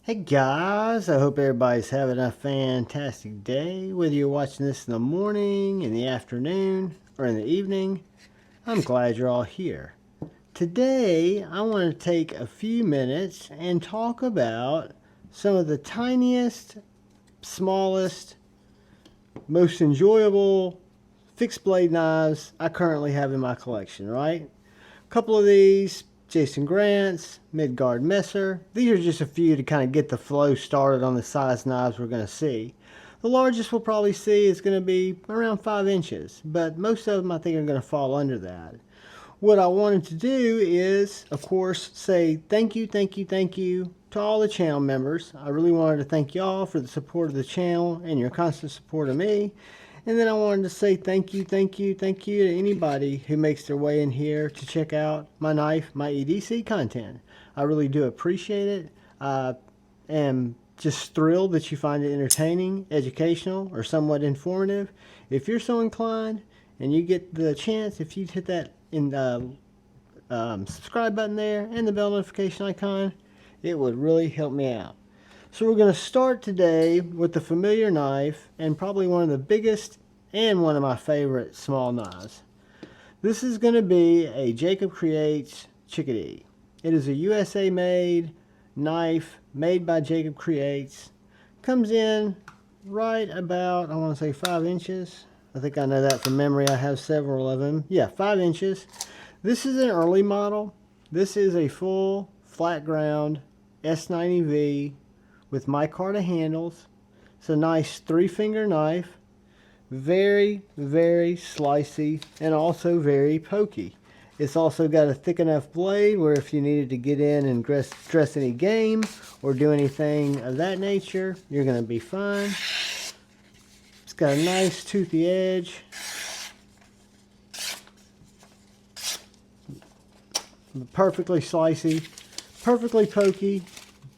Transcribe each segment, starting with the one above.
Hey guys, I hope everybody's having a fantastic day. Whether you're watching this in the morning, in the afternoon, or in the evening, I'm glad you're all here. Today, I want to take a few minutes and talk about some of the tiniest, smallest, most enjoyable fixed blade knives I currently have in my collection, right? A couple of these Jason Grant's, Midgard Messer. These are just a few to kind of get the flow started on the size knives we're going to see. The largest we'll probably see is going to be around 5 inches, but most of them I think are going to fall under that. What I wanted to do is, of course, say thank you to all the channel members. I really wanted to thank y'all for the support of the channel and your constant support of me. And then I wanted to say thank you to anybody who makes their way in here to check out my knife, my EDC content. I really do appreciate it. I am just thrilled that you find it entertaining, educational, or somewhat informative. If you're so inclined and you get the chance, if you hit that subscribe button there and the bell notification icon, it would really help me out. So we're going to start today with the familiar knife and probably one of the biggest and one of my favorite small knives. This is going to be a Jakeb Creates Chikadee. It is a USA made knife made by Jakeb Creates. Comes in right about, I want to say 5 inches. I think I know that from memory. I have several of them. Yeah, 5 inches. This is an early model. This is a full flat ground S90V with micarta handles. It's a nice 3-finger knife. Very, very slicey and also very pokey. It's also got a thick enough blade where if you needed to get in and dress any game or do anything of that nature, you're going to be fine. It's got a nice toothy edge. Perfectly slicey, perfectly pokey.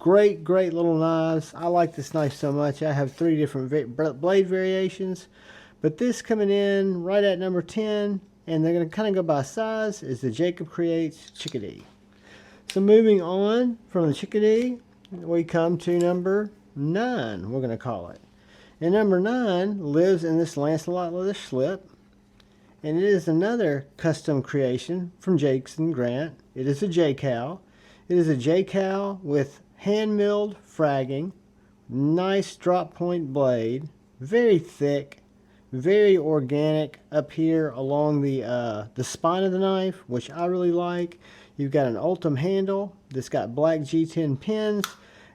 Great little knives. I like this knife so much. I have 3 different blade variations, but this coming in right at number 10, and they're going to kind of go by size, is the Jakeb Creates Chikadee. So moving on from the Chikadee, we come to number 9, we're going to call it. And number 9 lives in this Lancelot leather slip, and it is another custom creation from Jason Grant. It is a JKal. It is a JKal with hand-milled fragging, nice drop point blade, very thick, very organic up here along the spine of the knife, which I really like. You've got an Ultim handle that's got black G10 pins.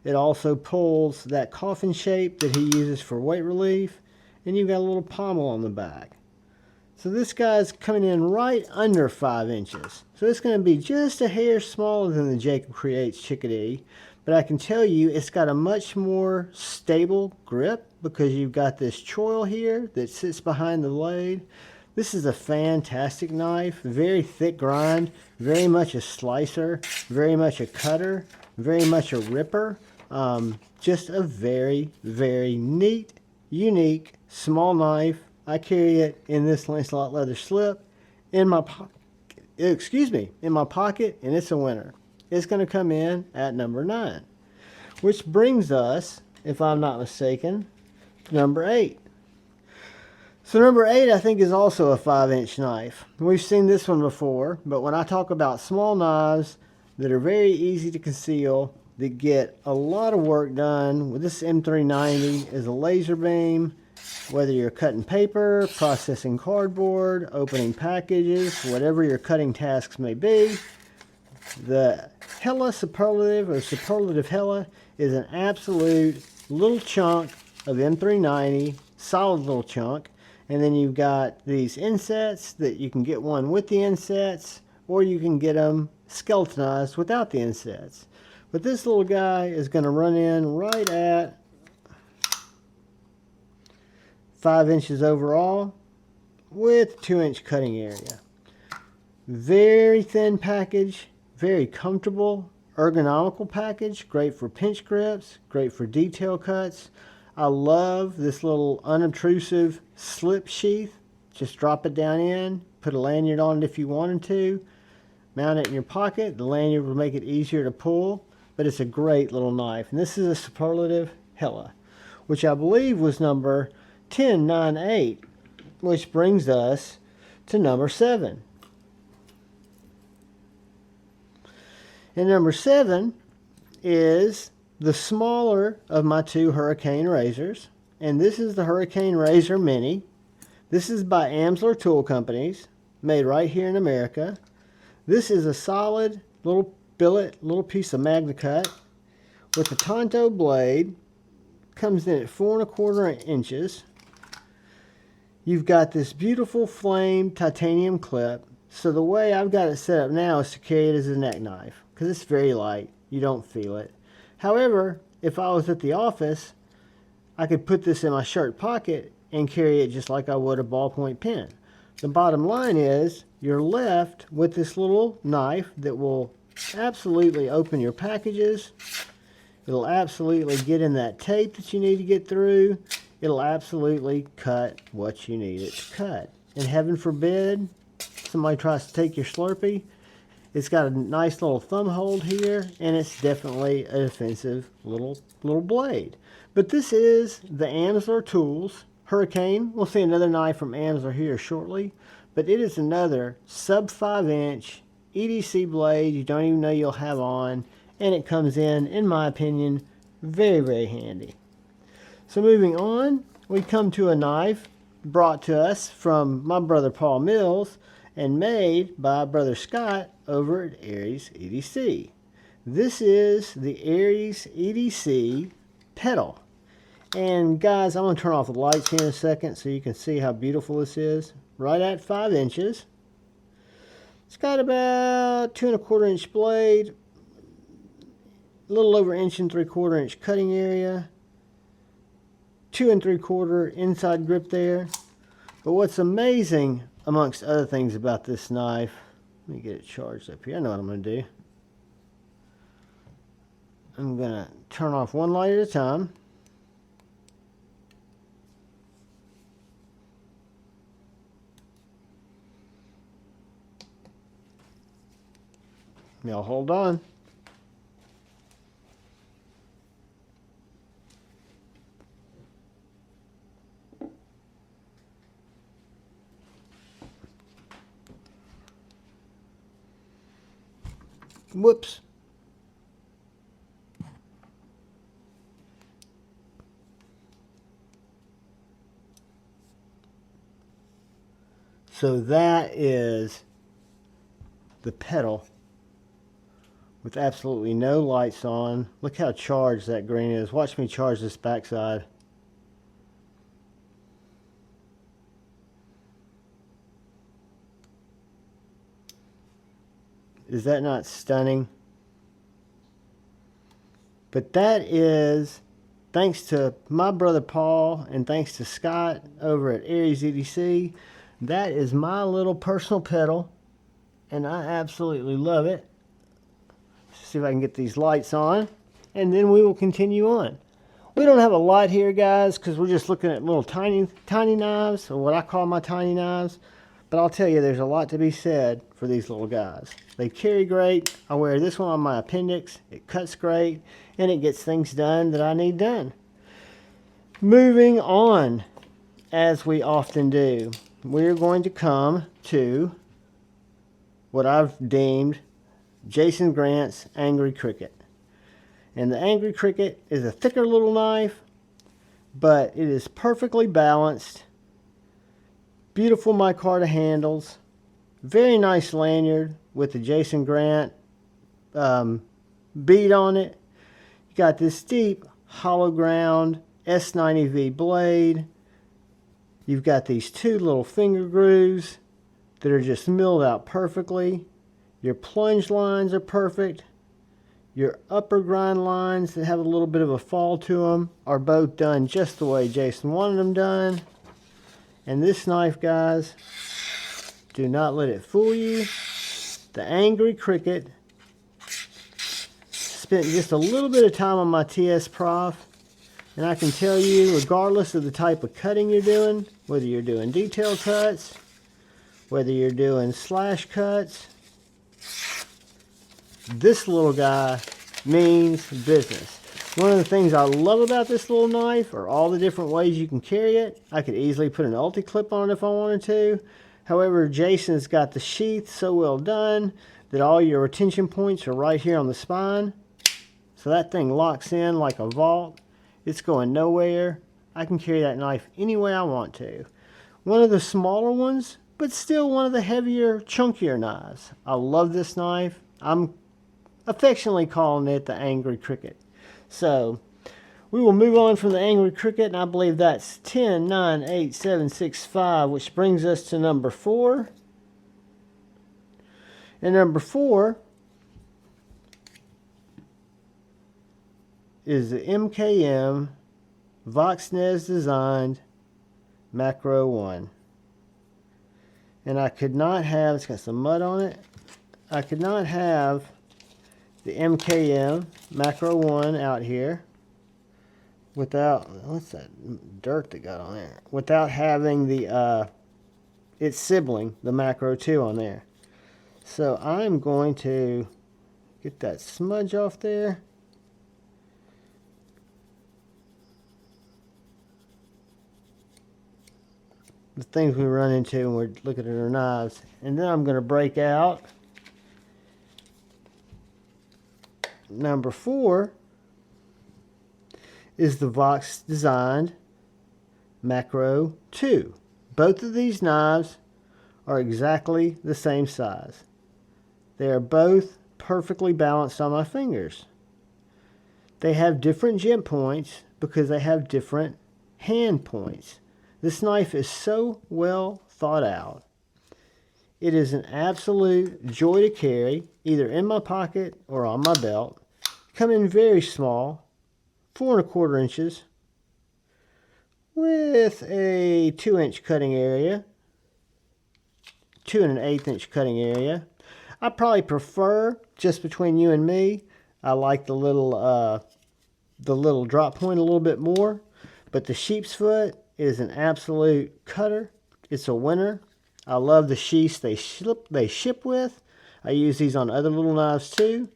It also pulls that coffin shape that he uses for weight relief, and you've got a little pommel on the back. So this guy's coming in right under 5 inches. So it's going to be just a hair smaller than the Jakeb Creates Chikadee. But I can tell you it's got a much more stable grip because you've got this choil here that sits behind the blade. This is a fantastic knife. Very thick grind. Very much a slicer. Very much a cutter. Very much a ripper. Just a very, very neat, unique, small knife. I carry it in this Lancelot leather slip in my pocket. In my pocket, and it's a winner. It's going to come in at number 9, which brings us, if I'm not mistaken, number 8. So number 8, I think, is also a 5-inch knife. We've seen this one before, but when I talk about small knives that are very easy to conceal, that get a lot of work done, with this M390 is a laser beam. Whether you're cutting paper, processing cardboard, opening packages, whatever your cutting tasks may be, the Hela Suprlativ Hella is an absolute little chunk of M390, solid little chunk. And then you've got these insets that you can get one with the insets, or you can get them skeletonized without the insets. But this little guy is going to run in right at 5 inches overall with 2-inch cutting area. Very thin package, very comfortable, ergonomical package, great for pinch grips, great for detail cuts. I love this little unobtrusive slip sheath. Just drop it down in, put a lanyard on it if you wanted to, mount it in your pocket. The lanyard will make it easier to pull. but it's a great little knife. And this is a Suprlativ Hella, which I believe was number 1098, which brings us to number 7. And number 7 is the smaller of my 2 Hurricane razors. And this is the Hurricane Razor Mini. This is by Amsler Tool Companies, made right here in America. This is a solid little billet, little piece of Magna Cut with a Tonto blade. Comes in at 4 1/4 inches. You've got this beautiful flame titanium clip. So the way I've got it set up now is to carry it as a neck knife, because it's very light. You don't feel it. However, if I was at the office, I could put this in my shirt pocket and carry it just like I would a ballpoint pen. The bottom line is you're left with this little knife that will absolutely open your packages. It'll absolutely get in that tape that you need to get through. It'll absolutely cut what you need it to cut. And heaven forbid somebody tries to take your Slurpee. It's got a nice little thumb hold here, and it's definitely a defensive little blade. But this is the Amsler Tools Hurricane. We'll see another knife from Amsler here shortly, but it is another sub 5-inch EDC blade you don't even know you'll have on, and it comes in my opinion, very, very handy. So moving on, we come to a knife brought to us from my brother Paul Mills and made by brother Scott over at Aries EDC. This is the Aries EDC pedal. And guys, I'm going to turn off the lights here in a second so you can see how beautiful this is. Right at 5 inches. It's got about 2 1/4 inch blade, a little over 1 3/4 inch cutting area, 2 3/4 inside grip there. But what's amazing, amongst other things about this knife, let me get it charged up here. I know what I'm going to do. I'm going to turn off one light at a time. Now hold on. Whoops. So that is the pedal with absolutely no lights on. Look how charged that green is. Watch me charge this backside. Is that not stunning? But that is, thanks to my brother Paul and thanks to Scott over at Aries EDC, that is my little personal pedal, and I absolutely love it. Let's see if I can get these lights on, and then we will continue on. We don't have a lot here, guys, because we're just looking at little tiny knives, or what I call my tiny knives. But I'll tell you, there's a lot to be said for these little guys. They carry great. I wear this one on my appendix. It cuts great, and it gets things done that I need done. Moving on, as we often do, we're going to come to what I've deemed Jason Grant's Angry Cricket. And the Angry Cricket is a thicker little knife, but it is perfectly balanced. Beautiful micarta handles. Very nice lanyard with the Jason Grant bead on it. You got this deep hollow ground S90V blade. You've got these 2 little finger grooves that are just milled out perfectly. Your plunge lines are perfect. Your upper grind lines that have a little bit of a fall to them are both done just the way Jason wanted them done. And this knife, guys, do not let it fool you. The Angry Cricket spent just a little bit of time on my TS Prof, and I can tell you, regardless of the type of cutting you're doing, whether you're doing detail cuts, whether you're doing slash cuts, this little guy means business. One of the things I love about this little knife are all the different ways you can carry it. I could easily put an ulti clip on it if I wanted to. However, Jason's got the sheath so well done that all your retention points are right here on the spine. So that thing locks in like a vault. It's going nowhere. I can carry that knife any way I want to. One of the smaller ones, but still one of the heavier, chunkier knives. I love this knife. I'm affectionately calling it the Angry Cricket. So we will move on from the Angry Cricket, and I believe that's 10, 9, 8, 7, 6, 5, which brings us to number 4. And number 4 is the MKM Voxnez designed Macro 1. And I could not have, it's got some mud on it, I could not have the MKM Macro 1 out here without, what's that dirt that got on there? Without having the, its sibling, the Macro 2 on there. So I'm going to get that smudge off there. The things we run into when we're looking at our knives. And then I'm going to break out number 4 is the Vox designed Macro 2. Both of these knives are exactly the same size. They are both perfectly balanced on my fingers. They have different gem points because they have different hand points. This knife is so well thought out. It is an absolute joy to carry, either in my pocket or on my belt. Come in very small, 4 1/4 inches, with a 2-inch cutting area, 2 1/8 inch cutting area. I probably prefer, just between you and me, I like the little drop point a little bit more. But the sheep's foot is an absolute cutter. It's a winner. I love the sheaths they ship with. I use these on other little knives too.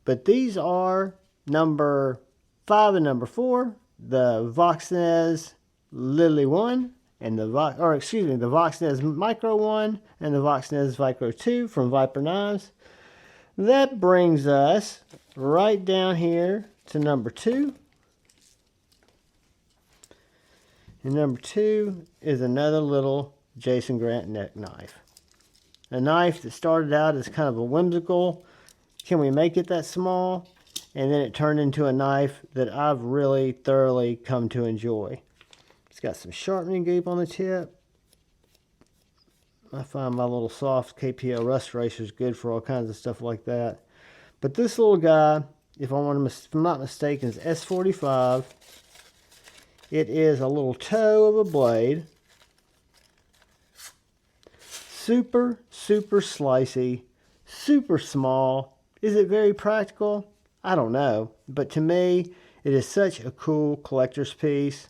But these are number 5 and number 4, the Voxnez Lily 1 and the Voxnez Micro 1 and the Voxnez Micro 2 from Viper Knives. That brings us right down here to number 2. And number 2 is another little Jason Grant neck knife. A knife that started out as kind of a whimsical, can we make it that small? And then it turned into a knife that I've really thoroughly come to enjoy. It's got some sharpening goop on the tip. I find my little soft KPL rust eraser is good for all kinds of stuff like that. But this little guy, if I'm not mistaken, is S45. It is a little toe of a blade. Super, super slicey. Super small. Is it very practical? I don't know. But to me, it is such a cool collector's piece.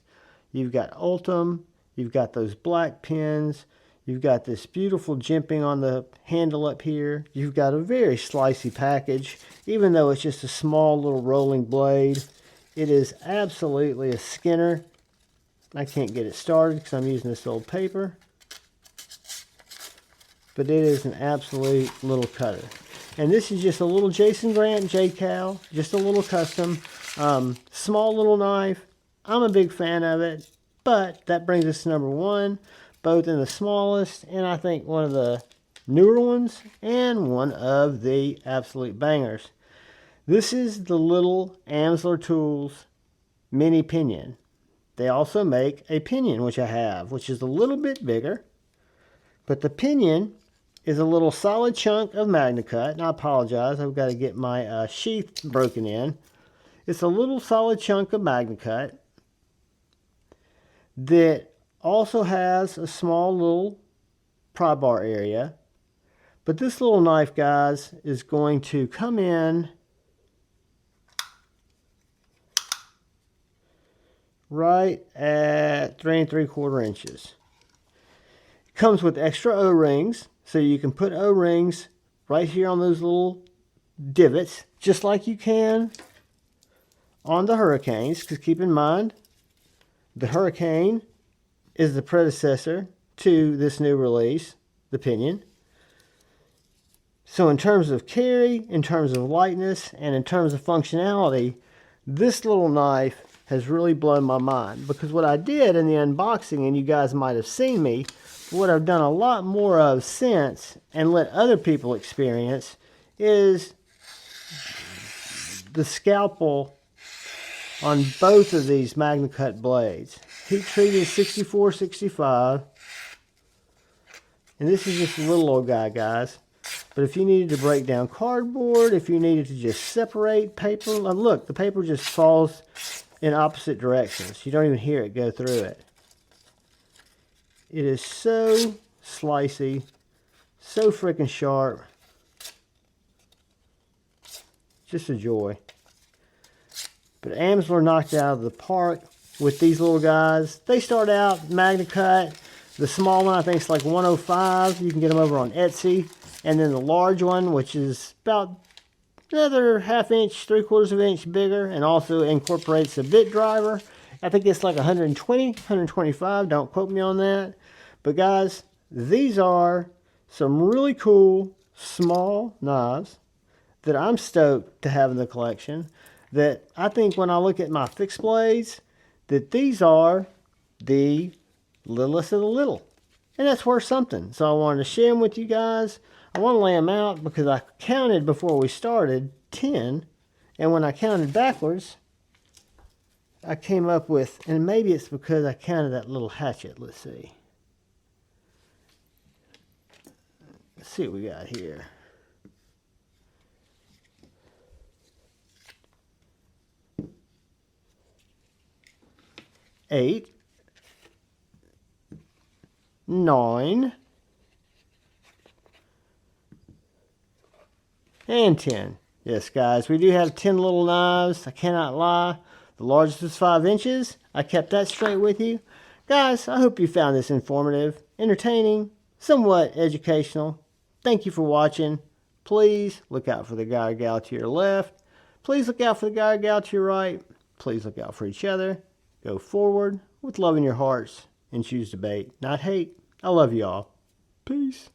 You've got Ultim. You've got those black pins. You've got this beautiful jimping on the handle up here. You've got a very slicey package. Even though it's just a small little rolling blade, it is absolutely a Skinner. I can't get it started because I'm using this old paper. But it is an absolute little cutter. And this is just a little Jason Grant JKal. Just a little custom. Small little knife. I'm a big fan of it. But that brings us to number 1. Both in the smallest and I think one of the newer ones. And one of the absolute bangers. This is the little Amsler Tools Mini Pinion. They also make a Pinion, which I have, which is a little bit bigger. But the Pinion is a little solid chunk of MagnaCut. And I apologize, I've got to get my sheath broken in. It's a little solid chunk of MagnaCut that also has a small little pry bar area. But this little knife, guys, is going to come in right at 3 3/4 inches. It comes with extra O-rings, so you can put O-rings right here on those little divots, just like you can on the Hurricanes, because keep in mind, the Hurricane is the predecessor to this new release, the Pinion. So in terms of carry, in terms of lightness, and in terms of functionality, this little knife has really blown my mind. Because what I did in the unboxing, and you guys might have seen me, what I've done a lot more of since, and let other people experience, is the scalpel on both of these MagnaCut blades. Heat treated 6465. And this is just a little old guy, guys. But if you needed to break down cardboard, if you needed to just separate paper, look, the paper just falls in opposite directions. You don't even hear it go through it. It is so slicey, so freaking sharp. Just a joy. But Amsler knocked it out of the park with these little guys. They start out MagnaCut. The small one, I think, is like 105. You can get them over on Etsy. And then the large one, which is about another ½ inch, 3/4 of an inch bigger, and also incorporates a bit driver. I think it's like 120, 125. Don't quote me on that. But guys, these are some really cool small knives that I'm stoked to have in the collection. That I think when I look at my fixed blades, that these are the littlest of the little. And that's worth something. So I wanted to share them with you guys. I want to lay them out because I counted before we started 10. And when I counted backwards, I came up with, and maybe it's because I counted that little hatchet. Let's see. Let's see what we got here. 8, 9, and 10. Yes, guys, we do have 10 little knives. I cannot lie. The largest was 5 inches. I kept that straight with you. Guys, I hope you found this informative, entertaining, somewhat educational. Thank you for watching. Please look out for the guy or gal to your left. Please look out for the guy or gal to your right. Please look out for each other. Go forward with love in your hearts and choose debate, not hate. I love you all. Peace.